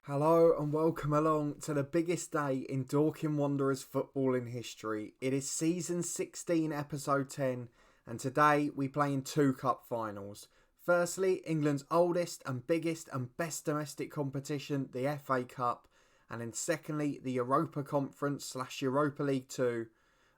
Hello and welcome along to the biggest day in Dorking Wanderers footballing history. It is season 16, episode 10, and today we play in two cup finals. Firstly, England's oldest and biggest and best domestic competition, the FA Cup, and then secondly, the Europa Conference / Europa League 2,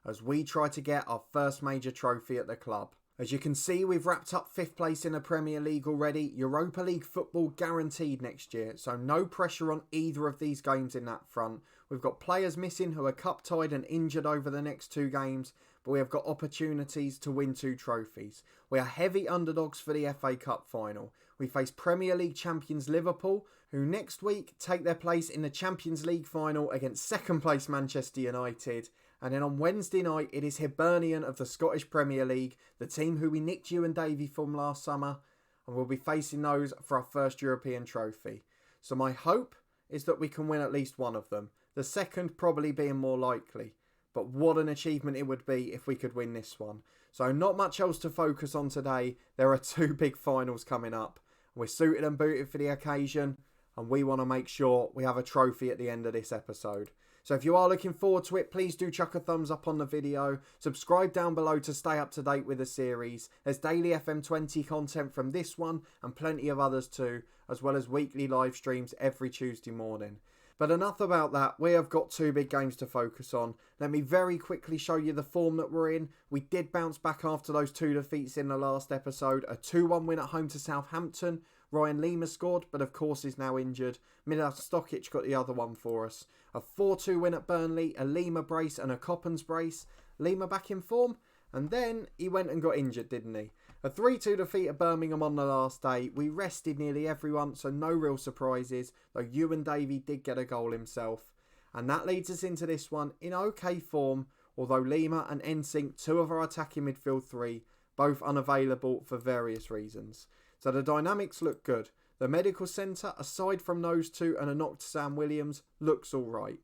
as we try to get our first major trophy at the club. As you can see, we've wrapped up 5th place in the Premier League already. Europa League football guaranteed next year, so no pressure on either of these games in that front. We've got players missing who are cup tied and injured over the next 2 games, but we have got opportunities to win 2 trophies. We are heavy underdogs for the FA Cup final. We face Premier League champions Liverpool, who next week take their place in the Champions League final against 2nd place Manchester United. And then on Wednesday night, it is Hibernian of the Scottish Premier League, the team who we nicked you and Davey from last summer, and we'll be facing those for our first European trophy. So my hope is that we can win at least one of them, the second probably being more likely. But what an achievement it would be if we could win this one. So not much else to focus on today. There are 2 big finals coming up. We're suited and booted for the occasion, and we want to make sure we have a trophy at the end of this episode. So if you are looking forward to it, please do chuck a thumbs up on the video. Subscribe down below to stay up to date with the series. There's daily FM20 content from this one and plenty of others too, as well as weekly live streams every Tuesday morning. But enough about that, we have got 2 big games to focus on. Let me very quickly show you the form that we're in. We did bounce back after those 2 defeats in the last episode. A 2-1 win at home to Southampton. Ryan Lima scored, but of course is now injured. Milan Stokic got the other one for us. A 4-2 win at Burnley, a Lima brace and a Coppens brace. Lima back in form, and then he went and got injured, didn't he? A 3-2 defeat at Birmingham on the last day. We rested nearly everyone, so no real surprises, though Ewan Davey did get a goal himself. And that leads us into this one in okay form, although Lima and NSYNC, 2 of our attacking midfield 3, both unavailable for various reasons. So the dynamics look good. The medical centre, aside from those 2 and a knock to Sam Williams, looks alright.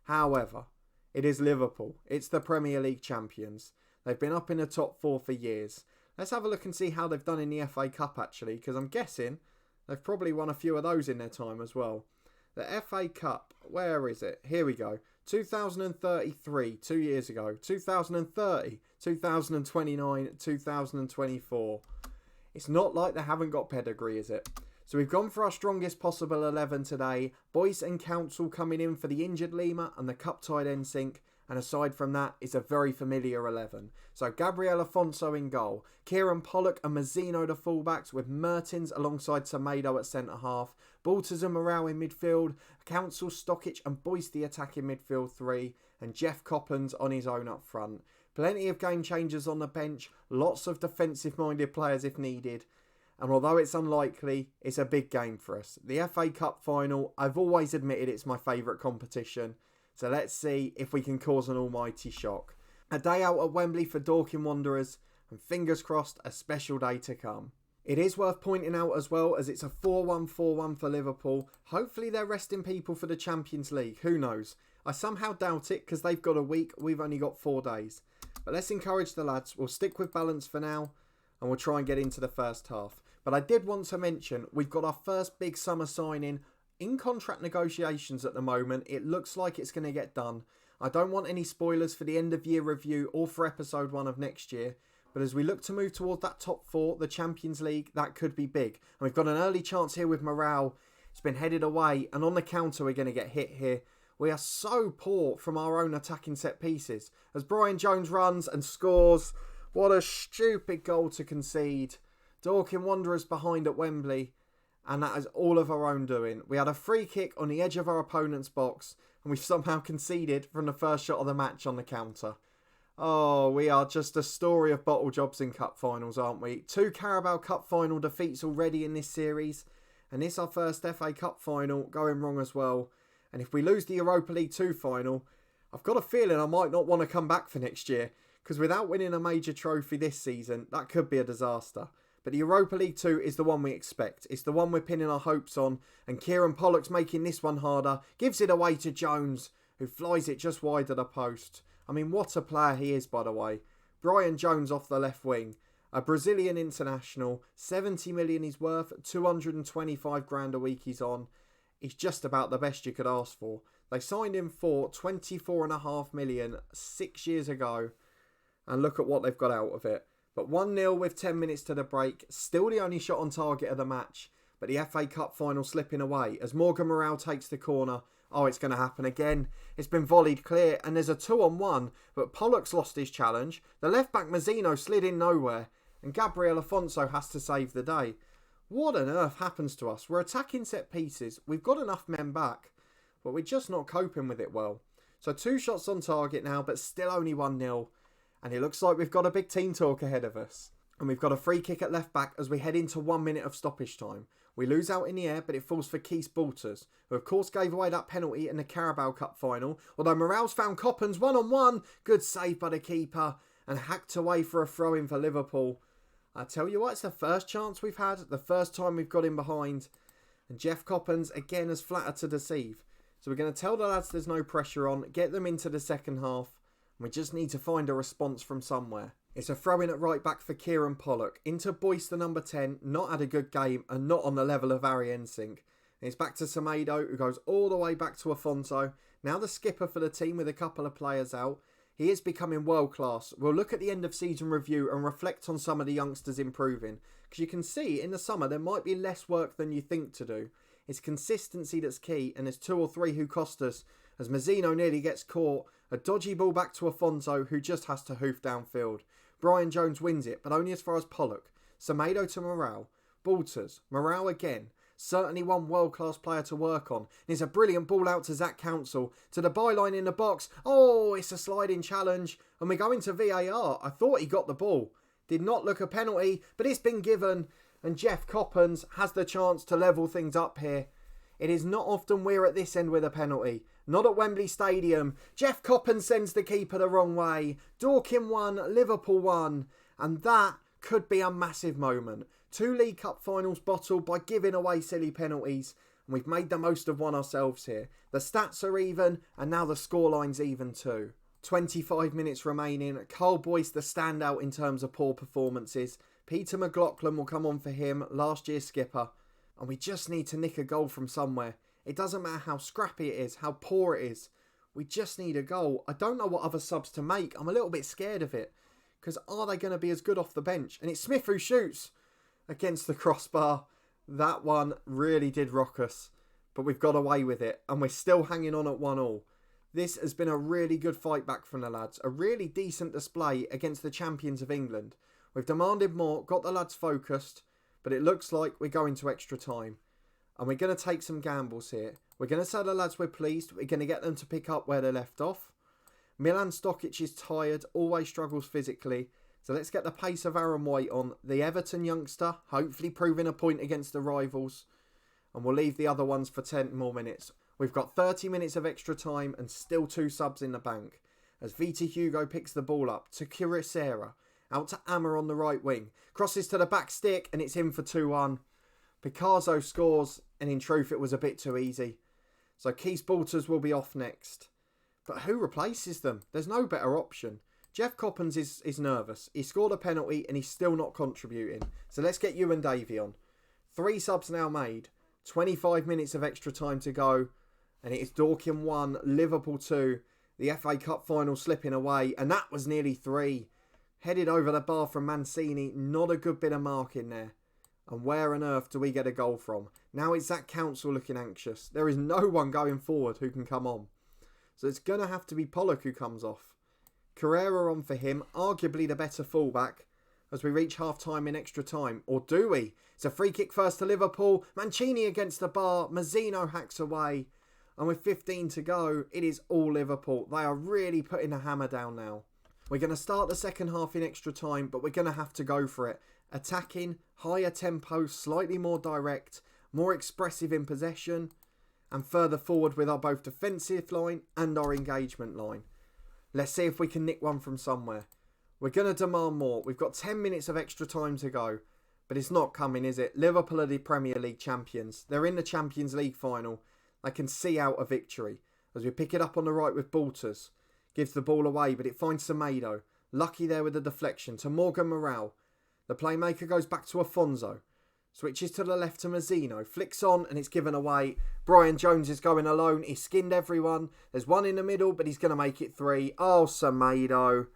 However, it is Liverpool. It's the Premier League champions. They've been up in the top 4 for years. Let's have a look and see how they've done in the FA Cup actually, because I'm guessing they've probably won a few of those in their time as well. The FA Cup, where is it? Here we go. 2033, 2 years ago. 2030, 2029, 2024. It's not like they haven't got pedigree, is it? So we've gone for our strongest possible 11 today. Boyce and Council coming in for the injured Lima and the cup-tied NSYNC. And aside from that, it's a very familiar 11. So Gabriel Afonso in goal. Kieran Pollock and Mazzino the fullbacks, with Mertens alongside Semedo at centre-half. Baltazar Morale in midfield. Council, Stokic and Boyce the attacking midfield 3. And Jeff Coppens on his own up front. Plenty of game changers on the bench, lots of defensive-minded players if needed. And although it's unlikely, it's a big game for us. The FA Cup final, I've always admitted it's my favourite competition. So let's see if we can cause an almighty shock. A day out at Wembley for Dorking Wanderers, and fingers crossed, a special day to come. It is worth pointing out as well, as it's a 4-1-4-1 for Liverpool. Hopefully they're resting people for the Champions League, who knows. I somehow doubt it, because they've got a week, we've only got 4 days. But let's encourage the lads. We'll stick with balance for now, and we'll try and get into the first half. But I did want to mention, we've got our first big summer signing in contract negotiations at the moment. It looks like it's going to get done. I don't want any spoilers for the end of year review or for episode 1 of next year. But as we look to move toward that top 4, the Champions League, that could be big. And we've got an early chance here with Morale. It's been headed away, and on the counter we're going to get hit here. We are so poor from our own attacking set pieces. As Brian Jones runs and scores, what a stupid goal to concede. Dorking Wanderers behind at Wembley, and that is all of our own doing. We had a free kick on the edge of our opponent's box, and we've somehow conceded from the first shot of the match on the counter. Oh, we are just a story of bottle jobs in cup finals, aren't we? 2 Carabao Cup final defeats already in this series, and this our first FA Cup final going wrong as well. And if we lose the Europa League 2 final, I've got a feeling I might not want to come back for next year, because without winning a major trophy this season, that could be a disaster. But the Europa League 2 is the one we expect. It's the one we're pinning our hopes on, and Kieran Pollock's making this one harder, gives it away to Jones, who flies it just wide of the post. I mean, what a player he is, by the way. Brian Jones off the left wing. A Brazilian international, 70 million he's worth, 225 grand a week he's on. He's just about the best you could ask for. They signed him for 24.5 million 6 years ago, and look at what they've got out of it. But 1-0 with 10 minutes to the break, still the only shot on target of the match, but the FA Cup final slipping away as Morgan Morale takes the corner. Oh, it's going to happen again. It's been volleyed clear, and there's a 2-on-1, but Pollock's lost his challenge. The left-back Mazzino slid in nowhere, and Gabriel Afonso has to save the day. What on earth happens to us? We're attacking set pieces. We've got enough men back, but we're just not coping with it well. So 2 shots on target now, but still only 1-0. And it looks like we've got a big team talk ahead of us. And we've got a free kick at left back as we head into 1 minute of stoppage time. We lose out in the air, but it falls for Keith Balters, who of course gave away that penalty in the Carabao Cup final. Although Morales found Coppens 1-on-1. Good save by the keeper and hacked away for a throw-in for Liverpool. I tell you what, it's the first chance we've had, the first time we've got him behind. And Jeff Coppens again has flattered to deceive. So we're going to tell the lads there's no pressure on, get them into the second half. We just need to find a response from somewhere. It's a throw-in at right back for Kieran Pollock. Into Boyce, the number 10. Not had a good game and not on the level of Harry Ensink. It's back to Semedo, who goes all the way back to Afonso. Now the skipper for the team with a couple of players out. He is becoming world class. We'll look at the end of season review and reflect on some of the youngsters improving. Because you can see in the summer there might be less work than you think to do. It's consistency that's key, and there's 2 or 3 who cost us. As Mazzino nearly gets caught, a dodgy ball back to Afonso, who just has to hoof downfield. Brian Jones wins it, but only as far as Pollock. Semedo to Morale. Balters. Morale again. Certainly one world-class player to work on. And it's a brilliant ball out to Zach Council. To the byline in the box. Oh, it's a sliding challenge. And we go into VAR. I thought he got the ball. Did not look a penalty, but it's been given. And Jeff Coppens has the chance to level things up here. It is not often we're at this end with a penalty. Not at Wembley Stadium. Jeff Coppens sends the keeper the wrong way. Dorking 1, Liverpool 1. And that could be a massive moment. 2 League Cup finals bottled by giving away silly penalties. And we've made the most of one ourselves here. The stats are even, and now the scoreline's even too. 25 minutes remaining. Carl Boyce the standout in terms of poor performances. Peter McLaughlin will come on for him, last year's skipper. And we just need to nick a goal from somewhere. It doesn't matter how scrappy it is, how poor it is. We just need a goal. I don't know what other subs to make. I'm a little bit scared of it. Because are they going to be as good off the bench? And it's Smith who shoots against the crossbar. That one really did rock us. But we've got away with it. And we're still hanging on at 1-1. This has been a really good fight back from the lads. A really decent display against the champions of England. We've demanded more, got the lads focused. But it looks like we're going to extra time. And we're going to take some gambles here. We're going to tell the lads we're pleased. We're going to get them to pick up where they left off. Milan Stokic is tired, always struggles physically. So let's get the pace of Aaron White on. The Everton youngster, hopefully proving a point against the rivals. And we'll leave the other ones for 10 more minutes. We've got 30 minutes of extra time and still 2 subs in the bank. As Vita Hugo picks the ball up to Kirisera. Out to Ammer on the right wing. Crosses to the back stick and it's in for 2-1. Picasso scores, and in truth it was a bit too easy. So Keith Balters will be off next. But who replaces them? There's no better option. Jeff Coppens is nervous. He scored a penalty and he's still not contributing. So let's get Ewan Davey on. 3 subs now made. 25 minutes of extra time to go. And it is Dorking 1, Liverpool 2. The FA Cup final slipping away. And that was nearly 3. Headed over the bar from Mancini. Not a good bit of marking there. And where on earth do we get a goal from? Now it's Zach Council looking anxious. There is no one going forward who can come on. So it's going to have to be Pollock who comes off. Carrera on for him. Arguably the better fullback. As we reach half-time in extra time. Or do we? It's a free kick first to Liverpool. Mancini against the bar. Mazzino hacks away. And with 15 to go, it is all Liverpool. They are really putting the hammer down now. We're going to start the second half in extra time, but we're going to have to go for it. Attacking, higher tempo, slightly more direct, more expressive in possession, and further forward with our both defensive line and our engagement line. Let's see if we can nick one from somewhere. We're going to demand more. We've got 10 minutes of extra time to go, but it's not coming, is it? Liverpool are the Premier League champions. They're in the Champions League final. They can see out a victory. As we pick it up on the right with Balters. Gives the ball away, but it finds Semedo. Lucky there with the deflection to Morgan Morale. The playmaker goes back to Afonso. Switches to the left to Mazzino. Flicks on and it's given away. Brian Jones is going alone. He skinned everyone. There's one in the middle, but he's going to make it 3. Oh, Semedo.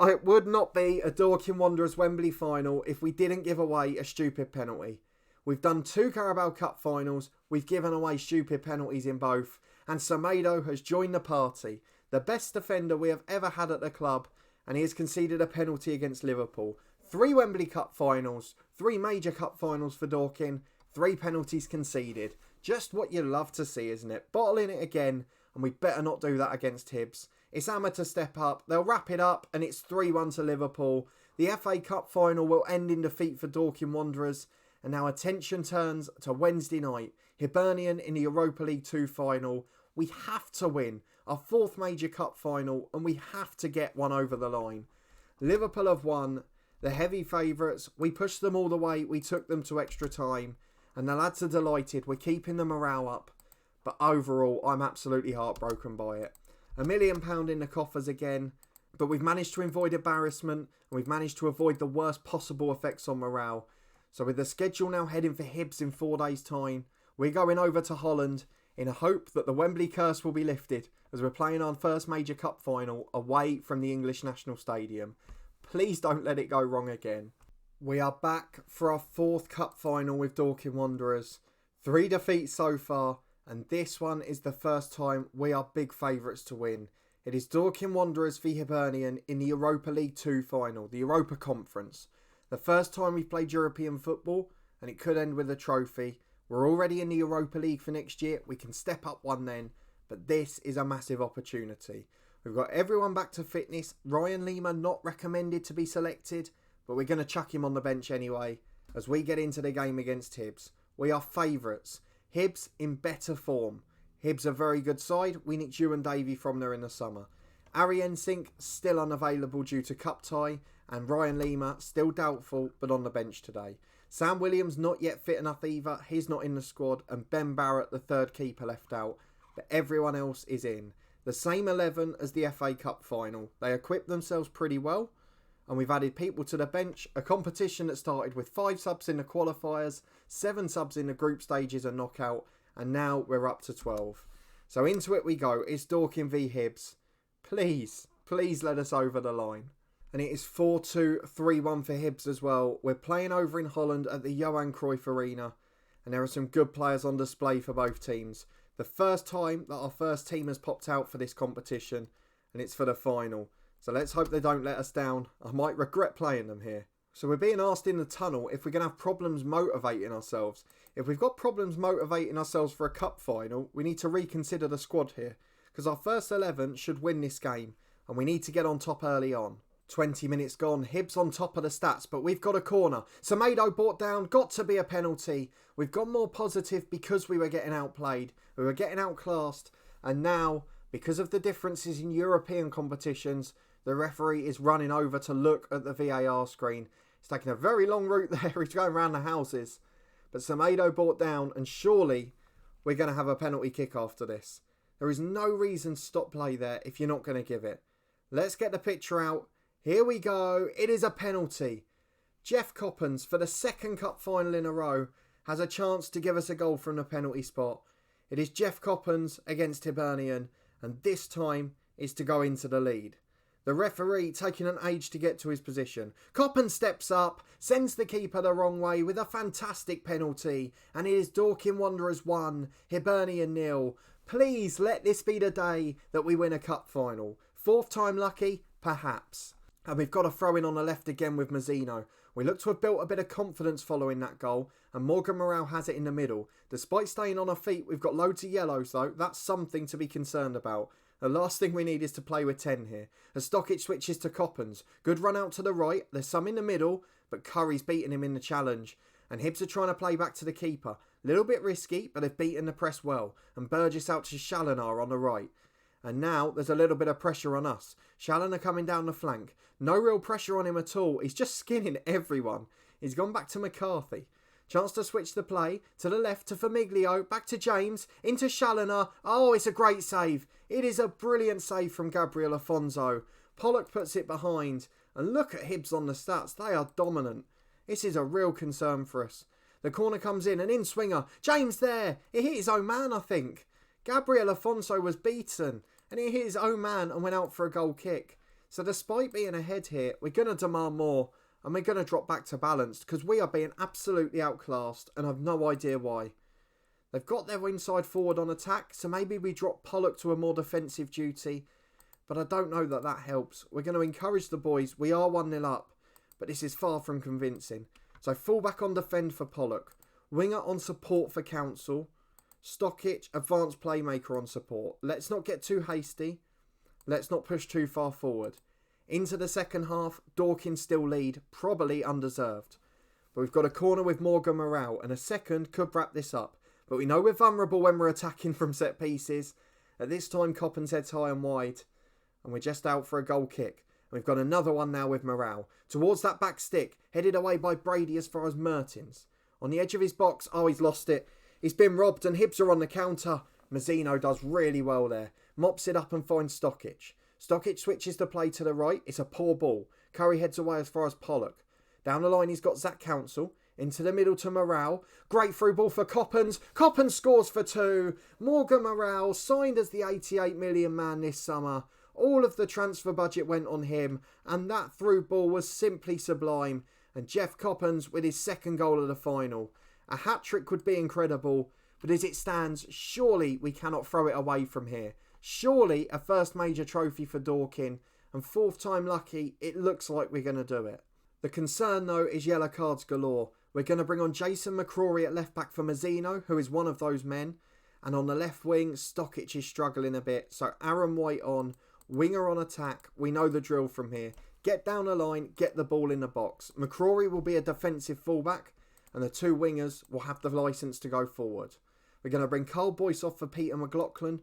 It would not be a Dorking Wanderers Wembley final if we didn't give away a stupid penalty. We've done 2 Carabao Cup finals. We've given away stupid penalties in both. And Semedo has joined the party. The best defender we have ever had at the club. And he has conceded a penalty against Liverpool. 3 Wembley Cup finals. 3 major cup finals for Dorking. 3 penalties conceded. Just what you love to see, isn't it? Bottling it again. And we better not do that against Hibs. It's Amma to step up. They'll wrap it up. And it's 3-1 to Liverpool. The FA Cup final will end in defeat for Dorking Wanderers. And now attention turns to Wednesday night. Hibernian in the Europa League 2 final. We have to win our 4th major cup final. And we have to get one over the line. Liverpool have won. The heavy favourites. We pushed them all the way. We took them to extra time. And the lads are delighted. We're keeping the morale up. But overall, I'm absolutely heartbroken by it. £1 million in the coffers again. But we've managed to avoid embarrassment. And we've managed to avoid the worst possible effects on morale. So with the schedule now heading for Hibs in 4 days' time, we're going over to Holland in a hope that the Wembley curse will be lifted as we're playing our first major cup final away from the English National Stadium. Please don't let it go wrong again. We are back for our 4th cup final with Dorking Wanderers. 3 defeats so far, and this one is the first time we are big favourites to win. It is Dorking Wanderers v Hibernian in the Europa League 2 final, the Europa Conference. The first time we've played European football, and it could end with a trophy. We're already in the Europa League for next year. We can step up one then, but this is a massive opportunity. We've got everyone back to fitness. Ryan Lima not recommended to be selected, but we're going to chuck him on the bench anyway as we get into the game against Hibs. We are favourites. Hibs in better form. Hibs a very good side. We nicked you and Davey from there in the summer. Ari Ensink still unavailable due to cup tie, and Ryan Lima still doubtful but on the bench today. Sam Williams not yet fit enough either. He's not in the squad, and Ben Barrett, the 3rd keeper, left out. But everyone else is in. The same 11 as the FA Cup final. They equipped themselves pretty well, and we've added people to the bench. A competition that started with 5 subs in the qualifiers, 7 subs in the group stages and knockout, and now we're up to 12. So into it we go. It's Dorking v Hibs. Please let us over the line. And it is 4-2, 3-1 for Hibs as well. We're playing over in Holland at the Johan Cruyff Arena. And there are some good players on display for both teams. The first time that our first team has popped out for this competition. And it's for the final. So let's hope they don't let us down. I might regret playing them here. So we're being asked in the tunnel if we're going to have problems motivating ourselves. If we've got problems motivating ourselves for a cup final, we need to reconsider the squad here. Because our first 11 should win this game. And we need to get on top early on. 20 minutes gone, Hibs on top of the stats, but we've got a corner. Semedo brought down, got to be a penalty. We've gone more positive because we were getting outplayed. We were getting outclassed. And now, because of the differences in European competitions, the referee is running over to look at the VAR screen. He's taking a very long route there. He's going around the houses. But Semedo brought down, and surely we're going to have a penalty kick after this. There is no reason to stop play there if you're not going to give it. Let's get the picture out. Here we go. It is a penalty. Jeff Coppens, for the 2nd cup final in a row, has a chance to give us a goal from the penalty spot. It is Jeff Coppens against Hibernian, and this time is to go into the lead. The referee taking an age to get to his position. Coppens steps up, sends the keeper the wrong way with a fantastic penalty, and it is Dorking Wanderers 1, Hibernian 0. Please let this be the day that we win a cup final. 4th time lucky? Perhaps. And we've got a throw in on the left again with Mazzino. We look to have built a bit of confidence following that goal, and Morgan Morale has it in the middle. Despite staying on our feet, we've got loads of yellows though. That's something to be concerned about. The last thing we need is to play with 10 here. As Stockich switches to Coppens. Good run out to the right. There's some in the middle, but Curry's beating him in the challenge. And Hibs are trying to play back to the keeper. A little bit risky, but they've beaten the press well. And Burgess out to Chalonar on the right. And now there's a little bit of pressure on us. Chalonar coming down the flank. No real pressure on him at all. He's just skinning everyone. He's gone back to McCarthy. Chance to switch the play. To the left to Famiglio. Back to James. Into Chalonar. Oh, it's a great save. It is a brilliant save from Gabriel Afonso. Pollock puts it behind. And look at Hibs on the stats. They are dominant. This is a real concern for us. The corner comes in, an in-swinger. James there. He hit his own man, I think. Gabriel Afonso was beaten, and he hit his own man and went out for a goal kick. So despite being ahead here, we're going to demand more, and we're going to drop back to balanced because we are being absolutely outclassed, and I've no idea why. They've got their inside forward on attack, so maybe we drop Pollock to a more defensive duty. But I don't know that helps. We're going to encourage the boys. We are 1-0 up, but this is far from convincing. So fullback on defend for Pollock. Winger on support for Council. Stockich, advanced playmaker on support. Let's not get too hasty. Let's not push too far forward. Into the second half, Dorking still lead, probably undeserved. But we've got a corner with Morgan Morale, and a second could wrap this up. But we know we're vulnerable when we're attacking from set pieces. At this time, Coppens heads high and wide. And we're just out for a goal kick. And we've got another one now with Morale. Towards that back stick, headed away by Brady as far as Mertens. On the edge of his box, oh, he's lost it. He's been robbed and Hibs are on the counter. Mazzino does really well there. Mops it up and finds Stockich. Stockich switches the play to the right. It's a poor ball. Curry heads away as far as Pollock. Down the line, he's got Zach Council. Into the middle to Morale. Great through ball for Coppens. Coppens scores for 2. Morgan Morale signed as the 88 million man this summer. All of the transfer budget went on him. And that through ball was simply sublime. And Jeff Coppens with his second goal of the final. A hat-trick would be incredible. But as it stands, surely we cannot throw it away from here. Surely a first major trophy for Dorking. And fourth time lucky, it looks like we're going to do it. The concern though is yellow cards galore. We're going to bring on Jason McCrory at left back for Mazzino, who is one of those men. And on the left wing, Stockich is struggling a bit. So Aaron White on, winger on attack. We know the drill from here. Get down the line, get the ball in the box. McCrory will be a defensive fullback. And the two wingers will have the licence to go forward. We're going to bring Carl Boyce off for Peter McLaughlin.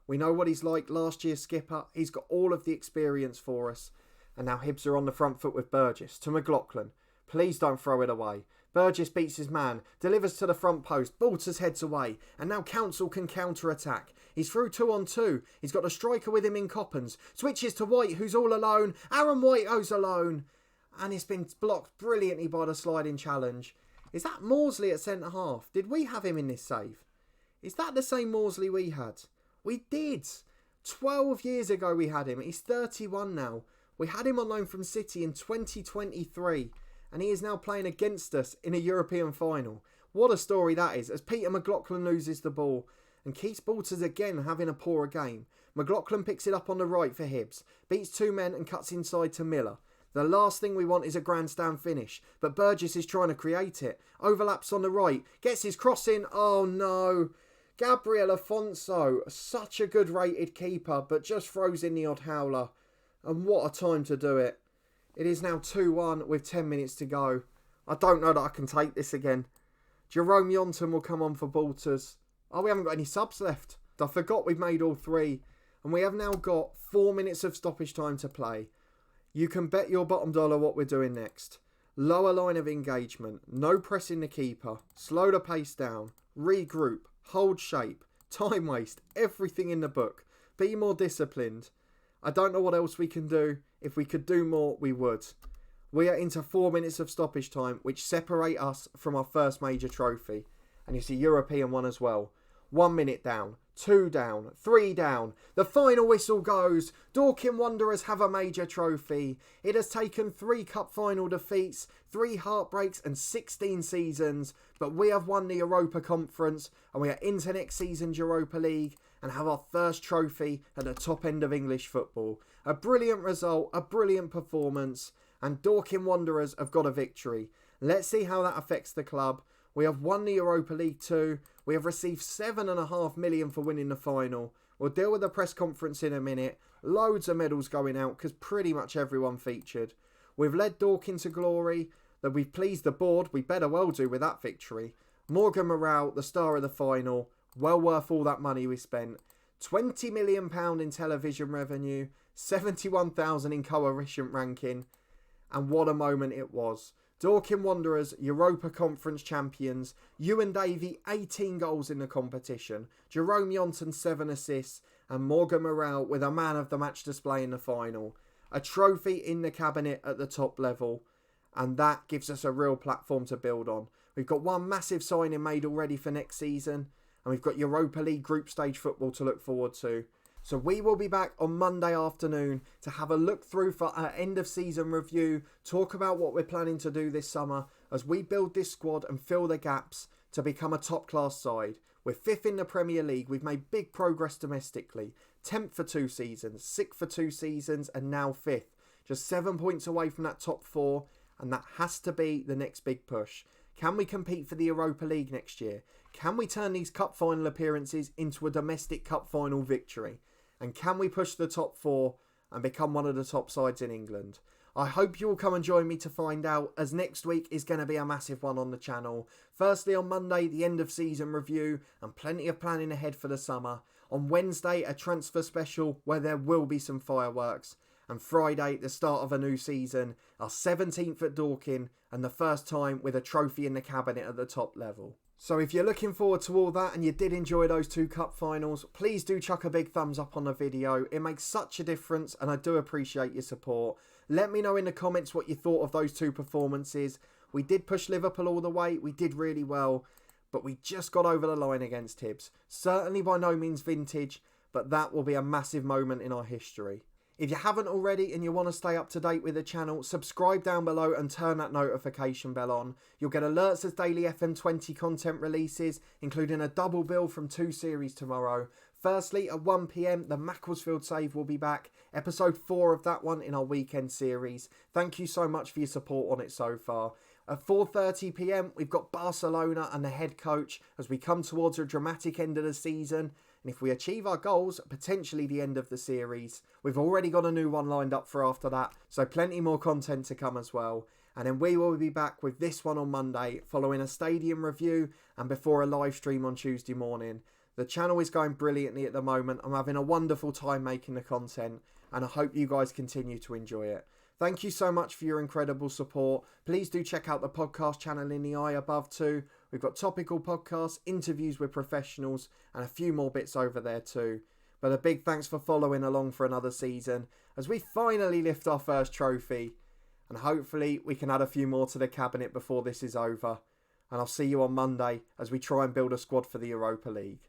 We know what he's like, last year's skipper. He's got all of the experience for us. And now Hibs are on the front foot with Burgess. To McLaughlin. Please don't throw it away. Burgess beats his man, delivers to the front post, Balters heads away, and now Council can counter-attack. He's through 2-on-2, he's got a striker with him in Coppens, switches to White who's all alone, Aaron White goes alone, and it's been blocked brilliantly by the sliding challenge. Is that Morsley at centre-half? Did we have him in this save? Is that the same Morsley we had? We did! 12 years ago we had him, he's 31 now. We had him on loan from City in 2023. And he is now playing against us in a European final. What a story that is, as Peter McLaughlin loses the ball. And Keith Balters again having a poorer game. McLaughlin picks it up on the right for Hibs. Beats two men and cuts inside to Miller. The last thing we want is a grandstand finish. But Burgess is trying to create it. Overlaps on the right. Gets his cross in. Oh no. Gabriel Afonso. Such a good rated keeper. But just throws in the odd howler. And what a time to do it. It is now 2-1 with 10 minutes to go. I don't know that I can take this again. Jerome Yonton will come on for Balters. Oh, we haven't got any subs left. I forgot we've made all 3. And we have now got 4 minutes of stoppage time to play. You can bet your bottom dollar what we're doing next. Lower line of engagement. No pressing the keeper. Slow the pace down. Regroup. Hold shape. Time waste. Everything in the book. Be more disciplined. I don't know what else we can do. If we could do more, we would. We are into 4 minutes of stoppage time, which separate us from our first major trophy. And it's a European one as well. 1 minute down, 2 down, 3 down. The final whistle goes. Dorking Wanderers have a major trophy. It has taken 3 cup final defeats, 3 heartbreaks and 16 seasons. But we have won the Europa Conference and we are into next season's Europa League and have our first trophy at the top end of English football. A brilliant result, a brilliant performance, and Dorking Wanderers have got a victory. Let's see how that affects the club. We have won the Europa League 2. We have received $7.5 million for winning the final. We'll deal with the press conference in a minute. Loads of medals going out because pretty much everyone featured. We've led Dorking to glory. That we've pleased the board. We better well do with that victory. Morgan Morale, the star of the final. Well worth all that money we spent. £20 million in television revenue. 71,000 in coefficient ranking. And what a moment it was. Dorking Wanderers, Europa Conference champions. Ewan Davey, 18 goals in the competition. Jerome Yonton, 7 assists. And Morgan Morale with a man of the match display in the final. A trophy in the cabinet at the top level. And that gives us a real platform to build on. We've got one massive signing made already for next season, and we've got Europa League group stage football to look forward to. So we will be back on Monday afternoon to have a look through for our end of season review, talk about what we're planning to do this summer as we build this squad and fill the gaps to become a top class side. We're 5th in the Premier League, we've made big progress domestically, 10th for 2 seasons, 6th for 2 seasons and now 5th. Just 7 points away from that top 4, and that has to be the next big push. Can we compete for the Europa League next year? Can we turn these cup final appearances into a domestic cup final victory? And can we push the top 4 and become one of the top sides in England? I hope you will come and join me to find out, as next week is going to be a massive one on the channel. Firstly, on Monday, the end of season review and plenty of planning ahead for the summer. On Wednesday, a transfer special where there will be some fireworks. And Friday, the start of a new season, our 17th at Dorking and the first time with a trophy in the cabinet at the top level. So if you're looking forward to all that and you did enjoy those 2 cup finals, please do chuck a big thumbs up on the video. It makes such a difference and I do appreciate your support. Let me know in the comments what you thought of those 2 performances. We did push Liverpool all the way, we did really well, but we just got over the line against Hibs. Certainly by no means vintage, but that will be a massive moment in our history. If you haven't already and you want to stay up to date with the channel, subscribe down below and turn that notification bell on. You'll get alerts as daily FM20 content releases, including a double bill from 2 series tomorrow. Firstly, at 1 PM, the Macclesfield save will be back. Episode 4 of that one in our weekend series. Thank you so much for your support on it so far. At 4:30 PM, we've got Barcelona and the head coach as we come towards a dramatic end of the season. And if we achieve our goals, potentially the end of the series. We've already got a new one lined up for after that, so plenty more content to come as well. And then we will be back with this one on Monday, following a stadium review and before a live stream on Tuesday morning. The channel is going brilliantly at the moment. I'm having a wonderful time making the content, and I hope you guys continue to enjoy it. Thank you so much for your incredible support. Please do check out the podcast channel in the eye above too. We've got topical podcasts, interviews with professionals, and a few more bits over there too. But a big thanks for following along for another season as we finally lift our first trophy. And hopefully we can add a few more to the cabinet before this is over. And I'll see you on Monday as we try and build a squad for the Europa League.